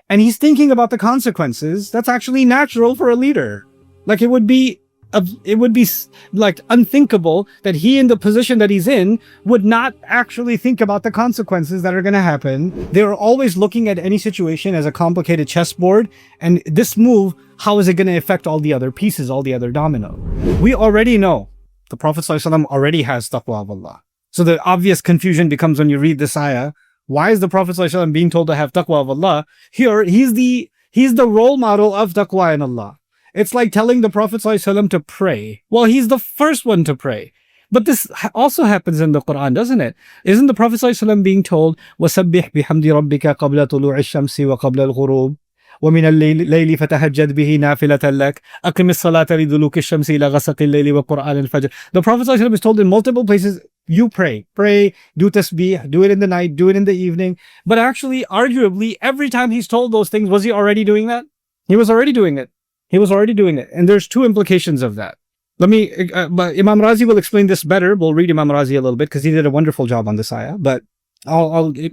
and he's thinking about the consequences, that's actually natural for a leader. Like it would be like unthinkable that he, in the position that he's in, would not actually think about the consequences that are going to happen. They're always looking at any situation as a complicated chessboard, and this move, how is it going to affect all the other pieces, all the other domino? We already know the Prophet ﷺ already has taqwa of Allah. So the obvious confusion becomes when you read this ayah, why is the Prophet ﷺ being told to have taqwa of Allah? Here, he's the role model of taqwa in Allah. It's like telling the Prophet ﷺ to pray. Well, he's the first one to pray. But this also happens in the Quran, doesn't it? Isn't the Prophet ﷺ being told, وَسَبِّحْ بِحَمْدِ رَبِّكَ قَبْلَ طُلُوعِ الشَّمْسِ وَقَبْلَ الْغُرُوبِ وَمِنَ اللَّيْلِ فَتَهَجَّدْ بِهِ نَافِلَةً لَكَ أَقِمِ الصَّلَاةَ لِدُلُوكِ الشَّمْسِ إِلَى غَسَقِ اللَّيْلِ وَقُرْآنِ الْفَجْرِ. The Prophet ﷺ is told in multiple places, you pray, do tasbih, do it in the night, do it in the evening. But actually, arguably, every time he's told those things, was he already doing that? He was already doing it. He was already doing it. And there's two implications of that. But Imam Razi will explain this better. We'll read Imam Razi a little bit because he did a wonderful job on this ayah. But I'll give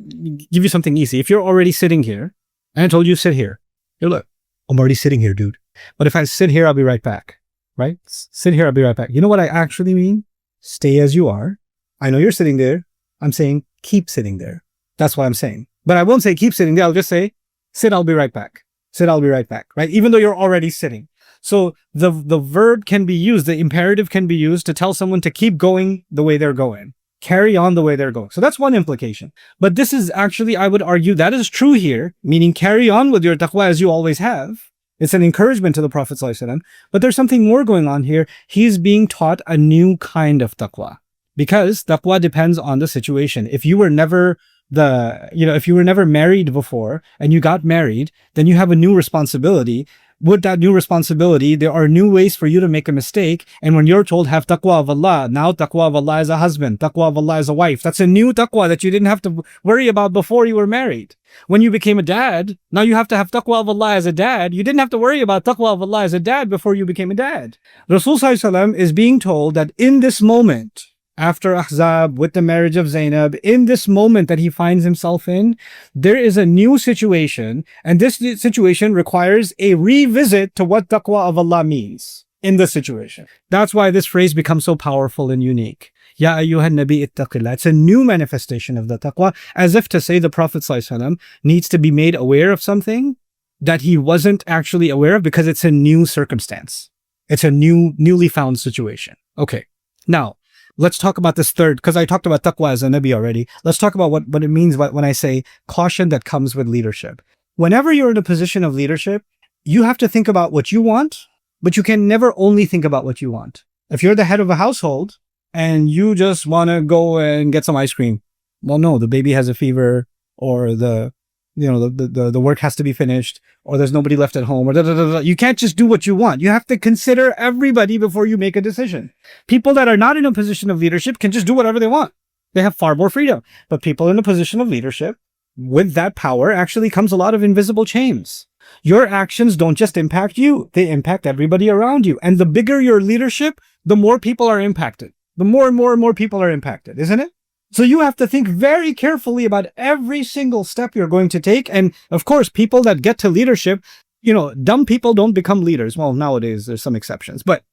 you something easy. If you're already sitting here, and I told you sit here. Here, look, I'm already sitting here, dude. But if I sit here, I'll be right back. Right? Sit here, I'll be right back. You know what I actually mean? Stay as you are. I know you're sitting there. I'm saying keep sitting there. That's what I'm saying. But I won't say keep sitting there. I'll just say sit, I'll be right back. Sit, I'll be right back, right? Even though you're already sitting. So the verb can be used, the imperative can be used to tell someone to keep going the way they're going. Carry on the way they're going. So that's one implication. But this is actually, I would argue, that is true here, meaning carry on with your taqwa as you always have. It's an encouragement to the Prophet ﷺ. But there's something more going on here. He's being taught a new kind of taqwa. Because taqwa depends on the situation. If you were never if you were never married before and you got married, then you have a new responsibility. With that new responsibility, there are new ways for you to make a mistake. And when you're told, have taqwa of Allah, now taqwa of Allah as a husband, taqwa of Allah as a wife, that's a new taqwa that you didn't have to worry about before you were married. When you became a dad, now you have to have taqwa of Allah as a dad. You didn't have to worry about taqwa of Allah as a dad before you became a dad. Rasul ﷺ is being told that in this moment, after Ahzab, with the marriage of Zainab, in this moment that he finds himself in, there is a new situation, and this situation requires a revisit to what taqwa of Allah means in this situation. That's why this phrase becomes so powerful and unique. Ya ayyuhan nabi ittaqillah. It's a new manifestation of the taqwa, as if to say the Prophet ﷺ needs to be made aware of something that he wasn't actually aware of because it's a new circumstance. It's a newly found situation. Okay, now, let's talk about this third, because I talked about taqwa as a nabi already. Let's talk about what it means when I say caution that comes with leadership. Whenever you're in a position of leadership, you have to think about what you want, but you can never only think about what you want. If you're the head of a household and you just want to go and get some ice cream, well, no, the baby has a fever, or the work has to be finished, or there's nobody left at home, or You can't just do what you want. You have to consider everybody before you make a decision. People that are not in a position of leadership can just do whatever they want. They have far more freedom. But people in a position of leadership, with that power actually comes a lot of invisible chains. Your actions don't just impact you, they impact everybody around you. And the bigger your leadership, the more people are impacted. The more and more people are impacted, isn't it? So you have to think very carefully about every single step you're going to take. And of course, people that get to leadership, dumb people don't become leaders. Well, nowadays there's some exceptions, but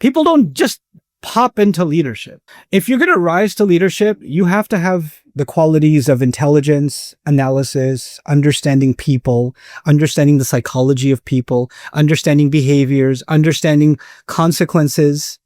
people don't just pop into leadership. If you're going to rise to leadership, you have to have the qualities of intelligence, analysis, understanding people, understanding the psychology of people, understanding behaviors, understanding consequences.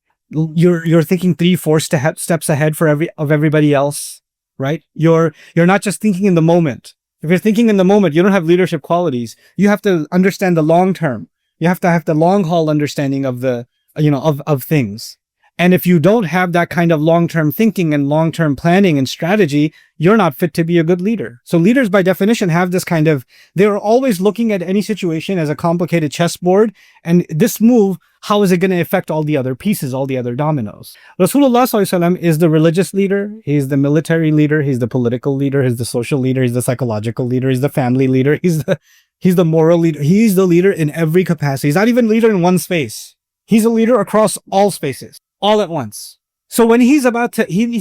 You're thinking 3-4 steps ahead of everybody else, right? You're not just thinking in the moment. If you're thinking in the moment, you don't have leadership qualities. You have to understand the long term. You have to have the long haul understanding of of things. And if you don't have that kind of long-term thinking and long-term planning and strategy, you're not fit to be a good leader. So leaders by definition have this they're always looking at any situation as a complicated chessboard. And this move, how is it going to affect all the other pieces, all the other dominoes? Rasulullah SAW is the religious leader. He's the military leader. He's the political leader. He's the social leader. He's the psychological leader. He's the family leader. He's the moral leader. He's the leader in every capacity. He's not even leader in one space. He's a leader across all spaces, all at once. So when he's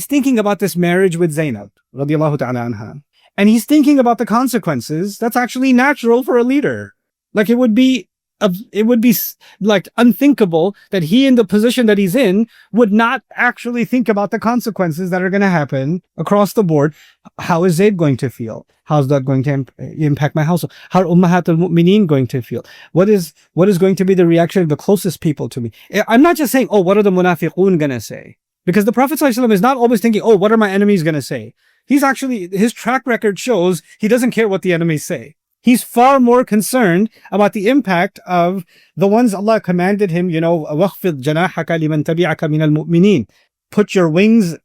thinking about this marriage with Zainab, radiallahu ta'ala anha, and he's thinking about the consequences, that's actually natural for a leader. Like it would be like unthinkable that he in the position that he's in would not actually think about the consequences that are going to happen across the board. How is Zayd going to feel? How's that going to impact my household? How are Ummahat al-Mu'mineen going to feel? What is going to be the reaction of the closest people to me? I'm not just saying, oh, what are the munafiqun going to say? Because the Prophet ﷺ is not always thinking, oh, what are my enemies going to say? His track record shows he doesn't care what the enemies say. He's far more concerned about the impact of the ones Allah commanded him, وَخْفِضْ جَنَاحَكَ لِمَنْ تَبِعَكَ مِنَ الْمُؤْمِنِينَ. Put your wings,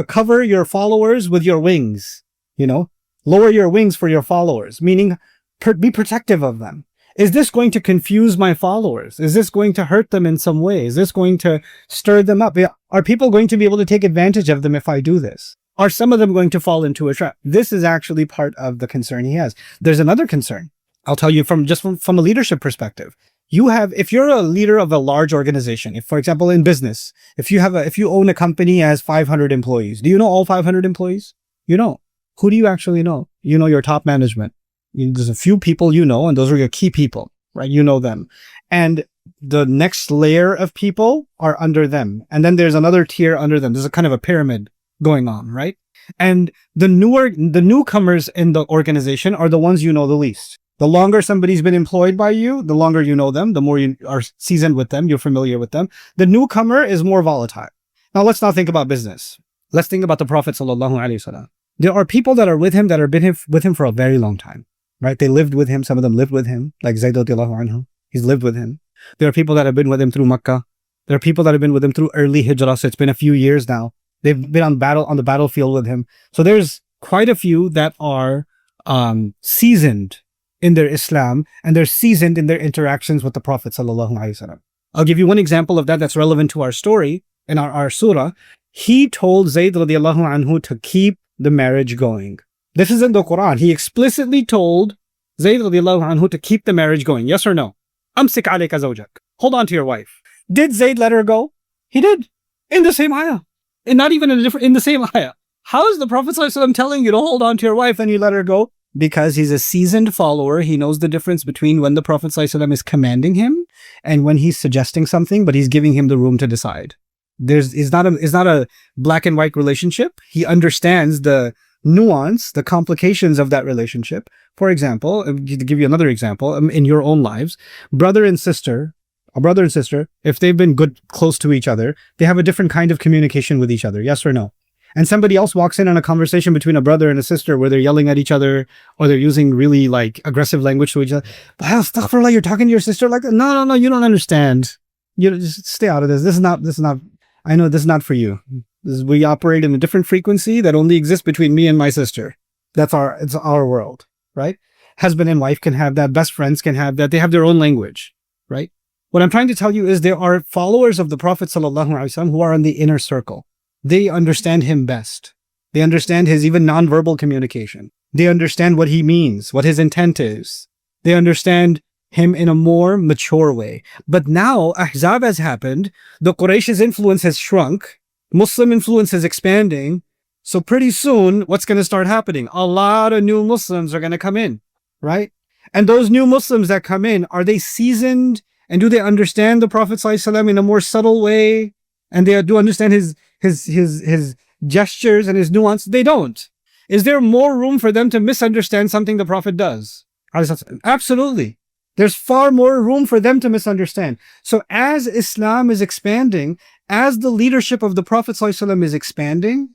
cover your followers with your wings, lower your wings for your followers, meaning be protective of them. Is this going to confuse my followers? Is this going to hurt them in some way? Is this going to stir them up? Are people going to be able to take advantage of them if I do this? Are some of them going to fall into a trap? This is actually part of the concern he has. There's another concern. I'll tell you from a leadership perspective. If you're a leader of a large organization, if for example in business, if you own a company as 500 employees, do you know all 500 employees? You know. Who do you actually know? You know your top management. There's a few people and those are your key people, right? You know them. And the next layer of people are under them. And then there's another tier under them. There's a kind of a pyramid going on, right? And the newcomers in the organization are the ones you know the least. The longer somebody's been employed by you, the longer you know them, the more you are seasoned with them, you're familiar with them. The newcomer is more volatile. Now let's not think about business. Let's think about the Prophet ﷺ. There are people that are with him that have been with him for a very long time, right? They lived with him. Some of them lived with him, like Zayd radiallahu anhu. He's lived with him. There are people that have been with him through Makkah. There are people that have been with him through early Hijrah. So it's been a few years now. They've been on the battlefield with him. So there's quite a few that are seasoned in their Islam, and they're seasoned in their interactions with the Prophet sallallahu alaihi wasallam. I'll give you one example of that that's relevant to our story in our surah. He told Zayd radiallahu anhu to keep the marriage going. This is in the Quran. He explicitly told Zayd radiallahu anhu to keep the marriage going. Yes or no? Amsik alayka zawjak. Hold on to your wife. Did Zayd let her go? He did. In the same ayah. And not even in the same ayah. How is the Prophet ﷺ telling you to hold on to your wife and you let her go? Because he's a seasoned follower. He knows the difference between when the Prophet ﷺ is commanding him and when he's suggesting something, but he's giving him the room to decide. It's not a black and white relationship. He understands the nuance, the complications of that relationship. For example, to give you another example, in your own lives, a brother and sister, if they've been close to each other, they have a different kind of communication with each other. Yes or no? And somebody else walks in on a conversation between a brother and a sister where they're yelling at each other or they're using really like aggressive language to each other. Astaghfirullah, you're talking to your sister like that? No, you don't understand. You just stay out of this. This is not, I know this is not for you. We operate in a different frequency that only exists between me and my sister. It's our world, right? Husband and wife can have that. Best friends can have that. They have their own language, right? What I'm trying to tell you is there are followers of the Prophet ﷺ who are in the inner circle. They understand him best. They understand his even nonverbal communication. They understand what he means, what his intent is. They understand him in a more mature way. But now Ahzab has happened. The Quraysh's influence has shrunk. Muslim influence is expanding. So pretty soon, what's going to start happening? A lot of new Muslims are going to come in, right? And those new Muslims that come in, are they seasoned? And do they understand the Prophet ﷺ in a more subtle way? And they do understand his gestures and his nuance? They don't. Is there more room for them to misunderstand something the Prophet does? Absolutely. There's far more room for them to misunderstand. So as Islam is expanding, as the leadership of the Prophet ﷺ is expanding,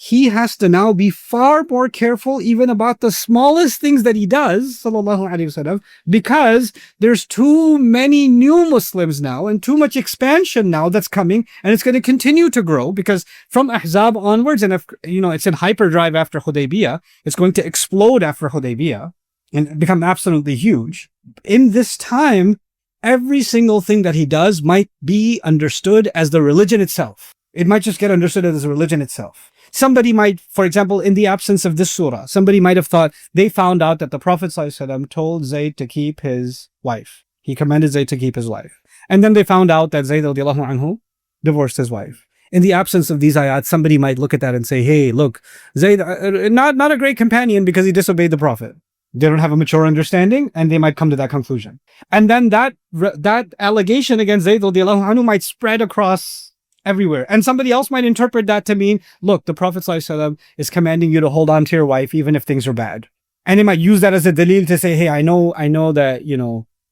he has to now be far more careful even about the smallest things that he does, sallallahu alaihi wasallam, because there's too many new Muslims now and too much expansion now that's coming, and it's going to continue to grow because from Ahzab onwards, and it's in hyperdrive after Hudaybiyah, it's going to explode after Hudaybiyah and become absolutely huge. In this time, every single thing that he does might be understood as the religion itself. It might just get understood as a religion itself. Somebody might, for example, in the absence of this surah, somebody might have thought they found out that the Prophet ﷺ told Zayd to keep his wife. He commanded Zayd to keep his wife. And then they found out that Zayd radiallahu anhu divorced his wife. In the absence of these ayat, somebody might look at that and say, hey, look, Zayd, not a great companion because he disobeyed the Prophet. They don't have a mature understanding, and they might come to that conclusion. And then that allegation against Zayd radiallahu anhu might spread across everywhere. And somebody else might interpret that to mean, look, the Prophet ﷺ is commanding you to hold on to your wife even if things are bad. And they might use that as a dalil to say, hey, I know that,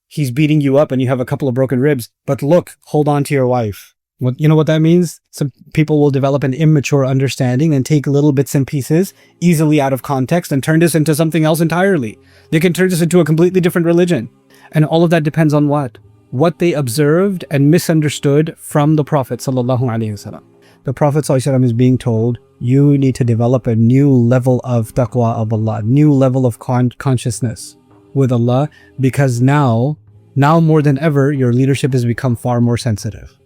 he's beating you up and you have a couple of broken ribs, but look, hold on to your wife. You know what that means? Some people will develop an immature understanding and take little bits and pieces easily out of context and turn this into something else entirely. They can turn this into a completely different religion. And all of that depends on what? What they observed and misunderstood from the Prophet sallallahu alaihi wasallam. The Prophet sallallahu alaihi wasallam is being told, you need to develop a new level of taqwa of Allah, new level of consciousness with Allah, because now more than ever, your leadership has become far more sensitive.